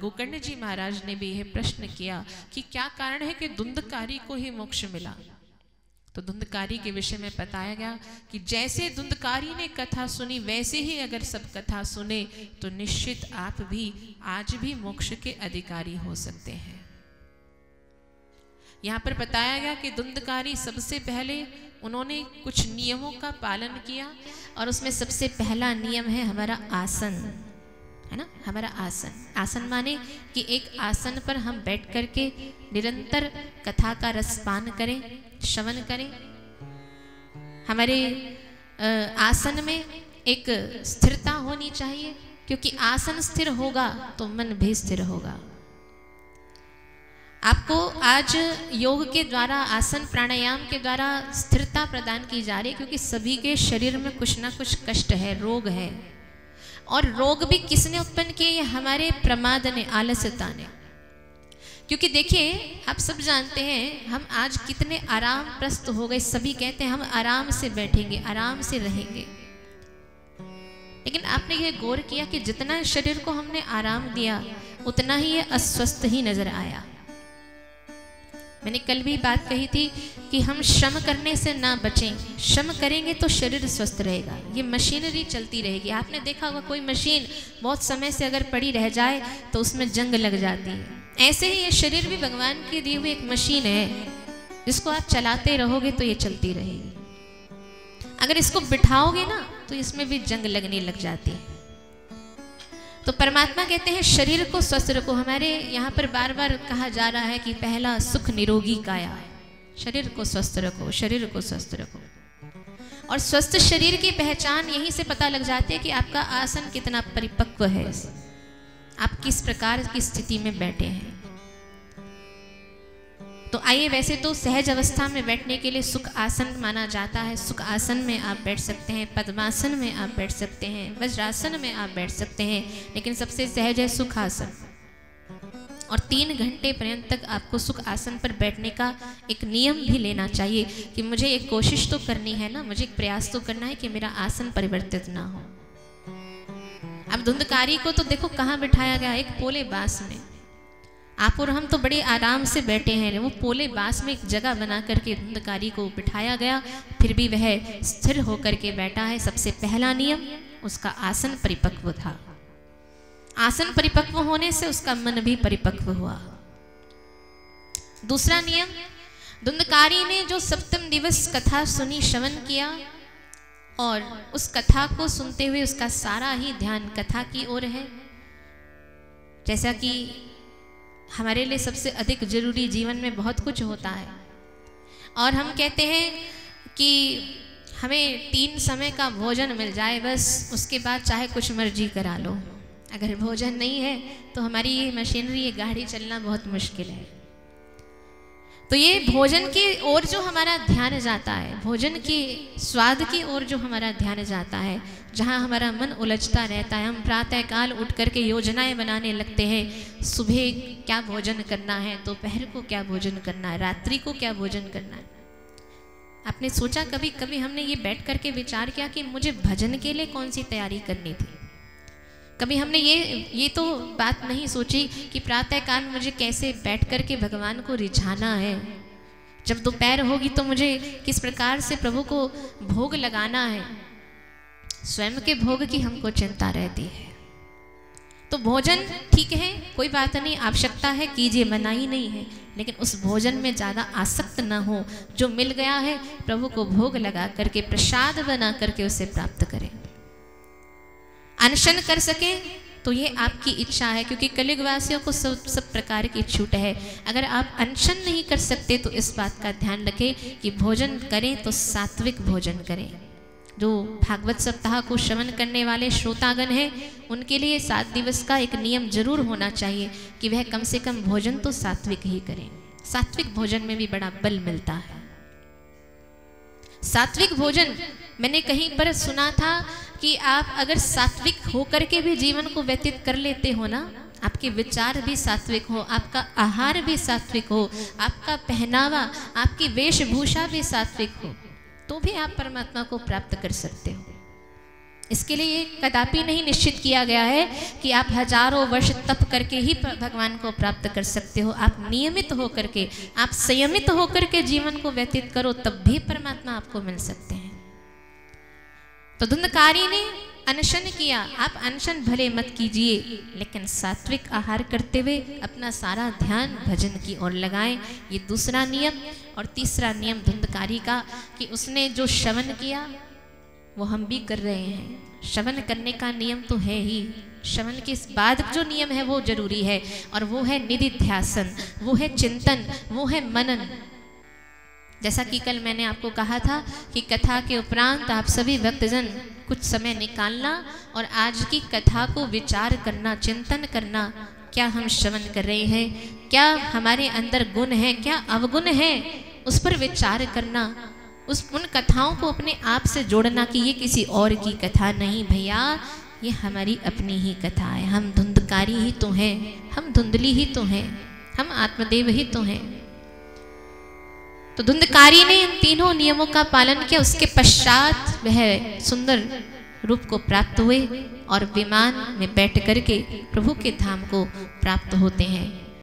गोकर्ण जी महाराज ने भी यह प्रश्न किया कि क्या कारण है कि धुंधकारी को ही मोक्ष मिला। तो धुंधकारी के विषय में बताया गया कि जैसे धुंधकारी ने कथा सुनी वैसे ही अगर सब कथा सुने तो निश्चित आप भी आज भी मोक्ष के अधिकारी हो सकते हैं। यहाँ पर बताया गया कि धुंधकारी सबसे पहले उन्होंने कुछ नियमों का पालन किया और उसमें सबसे पहला नियम है हमारा आसन, है ना, हमारा आसन। आसन माने कि एक आसन पर हम बैठ करके निरंतर कथा का रसपान करें, श्रवण करें। हमारे आसन में एक स्थिरता होनी चाहिए, क्योंकि आसन स्थिर होगा तो मन भी स्थिर होगा। आपको आज योग के द्वारा, आसन प्राणायाम के द्वारा स्थिरता प्रदान की जा रही है, क्योंकि सभी के शरीर में कुछ ना कुछ कष्ट है, रोग है। और रोग भी किसने उत्पन्न किए? हमारे प्रमाद ने, आलस्यता ने। क्योंकि देखिए, आप सब जानते हैं हम आज कितने आराम प्रस्त हो गए। सभी कहते हैं हम आराम से बैठेंगे, आराम से रहेंगे, लेकिन आपने ये गौर किया कि जितना शरीर को हमने आराम दिया उतना ही ये अस्वस्थ ही नजर आया। मैंने कल भी बात कही थी कि हम श्रम करने से ना बचें। श्रम करेंगे तो शरीर स्वस्थ रहेगा, ये मशीनरी चलती रहेगी। आपने देखा होगा कोई मशीन बहुत समय से अगर पड़ी रह जाए तो उसमें जंग लग जाती है। ऐसे ही ये शरीर भी भगवान की दी हुई एक मशीन है, जिसको आप चलाते रहोगे तो ये चलती रहेगी। अगर इसको बिठाओगे ना तो इसमें भी जंग लगने लग जाती है। तो परमात्मा कहते हैं शरीर को स्वस्थ रखो। हमारे यहाँ पर बार बार कहा जा रहा है कि पहला सुख निरोगी काया, शरीर को स्वस्थ रखो, शरीर को स्वस्थ रखो। और स्वस्थ शरीर की पहचान यहीं से पता लग जाती है कि आपका आसन कितना परिपक्व है, आप किस प्रकार की स्थिति में बैठे हैं। तो आइए, वैसे तो सहज अवस्था में बैठने के लिए सुख आसन माना जाता है। सुख आसन में आप बैठ सकते हैं, पद्मासन में आप बैठ सकते हैं, वज्रासन में आप बैठ सकते हैं, लेकिन सबसे सहज है सुख आसन। और 3 घंटे पर्यंत तक आपको सुख आसन पर बैठने का एक नियम भी लेना चाहिए कि मुझे एक कोशिश तो करनी है ना, मुझे एक प्रयास तो करना है कि मेरा आसन परिवर्तित ना हो। अब धुंधकारी को तो देखो कहाँ बिठाया गया, एक पोले बांस में। आप और हम तो बड़े आराम से बैठे हैं, वो पोले बांस में एक जगह बना करके धुंधकारी को बिठाया गया, फिर भी वह स्थिर होकर के बैठा है। सबसे पहला नियम उसका आसन परिपक्व था। आसन परिपक्व होने से उसका मन भी परिपक्व हुआ। दूसरा नियम, धुंधकारी ने जो सप्तम दिवस कथा सुनी, श्रवण किया, और उस कथा को सुनते हुए उसका सारा ही ध्यान कथा की ओर है। जैसा कि हमारे लिए सबसे अधिक जरूरी जीवन में बहुत कुछ होता है, और हम कहते हैं कि हमें 3 समय का भोजन मिल जाए बस, उसके बाद चाहे कुछ मर्जी करा लो। अगर भोजन नहीं है तो हमारी ये मशीनरी, ये गाड़ी चलना बहुत मुश्किल है। तो ये भोजन की ओर जो हमारा ध्यान जाता है, भोजन की स्वाद की ओर जो हमारा ध्यान जाता है, जहाँ हमारा मन उलझता रहता है, हम प्रातःकाल उठ करके योजनाएं बनाने लगते हैं, सुबह क्या भोजन करना है, दोपहर को क्या भोजन करना है, रात्रि को क्या भोजन करना है। आपने सोचा कभी कभी हमने ये बैठ करके विचार किया कि मुझे भजन के लिए कौन सी तैयारी करनी थी? कभी हमने ये तो बात नहीं सोची कि प्रातःकाल मुझे कैसे बैठ करके भगवान को रिझाना है, जब दोपहर होगी तो मुझे किस प्रकार से प्रभु को भोग लगाना है। स्वयं के भोग की हमको चिंता रहती है। तो भोजन ठीक है, कोई बात नहीं, आवश्यकता है कीजिए, मनाही नहीं है, लेकिन उस भोजन में ज़्यादा आसक्त ना हो। जो मिल गया है प्रभु को भोग लगा करके, प्रसाद बना करके उसे प्राप्त करें। अनशन कर सके तो ये आपकी इच्छा है, क्योंकि कलियुगवासियों को सब प्रकार की छूट है। अगर आप अनशन नहीं कर सकते तो इस बात का ध्यान रखें कि भोजन करें तो सात्विक भोजन करें। जो भागवत सप्ताह को श्रवण करने वाले श्रोतागण हैं, उनके लिए 7 दिवस का एक नियम जरूर होना चाहिए कि वह कम से कम भोजन तो सात्विक ही करें। सात्विक भोजन में भी बड़ा बल मिलता है। सात्विक भोजन, मैंने कहीं पर सुना था कि आप अगर सात्विक होकर के भी जीवन को व्यतीत कर लेते हो ना, आपके विचार भी सात्विक हो, आपका आहार भी सात्विक हो, आपका पहनावा, आपकी वेशभूषा भी सात्विक हो, तो भी आप परमात्मा को प्राप्त कर सकते हो। इसके लिए ये कदापि नहीं निश्चित किया गया है कि आप हजारों वर्ष तप करके ही भगवान को प्राप्त कर सकते हो। आप नियमित होकर के, आप संयमित होकर के जीवन को व्यतीत करो, तब भी परमात्मा आपको मिल सकते हैं। तो धुंधकारी ने अनशन किया। आप अनशन भले मत कीजिए, लेकिन सात्विक आहार करते हुए अपना सारा ध्यान भजन की ओर लगाएं। ये दूसरा नियम। और तीसरा नियम धुंधकारी का कि उसने जो श्रवण किया वो हम भी कर रहे हैं। श्रवण करने का नियम तो है ही, श्रवण के बाद जो नियम है वो जरूरी है, और वो है निधिध्यासन, वो है चिंतन, वो है मनन। जैसा कि कल मैंने आपको कहा था कि कथा के उपरांत आप सभी भक्तजन कुछ समय निकालना और आज की कथा को विचार करना, चिंतन करना। क्या हम श्रवण कर रहे हैं, क्या हमारे अंदर गुण है, क्या अवगुण है, उस पर विचार करना, उन कथाओं को अपने आप से जोड़ना कि ये किसी और की कथा नहीं भैया, ये हमारी अपनी ही कथा है। हम धुंधकारी ही तो हैं, हम धुंधली ही तो हैं, हम आत्मदेव ही तो हैं। तो धुंधकारी ने इन तीनों नियमों का पालन किया। उसके पश्चात वह सुंदर रूप को प्राप्त हुए और विमान में बैठ करके प्रभु के धाम को प्राप्त होते हैं।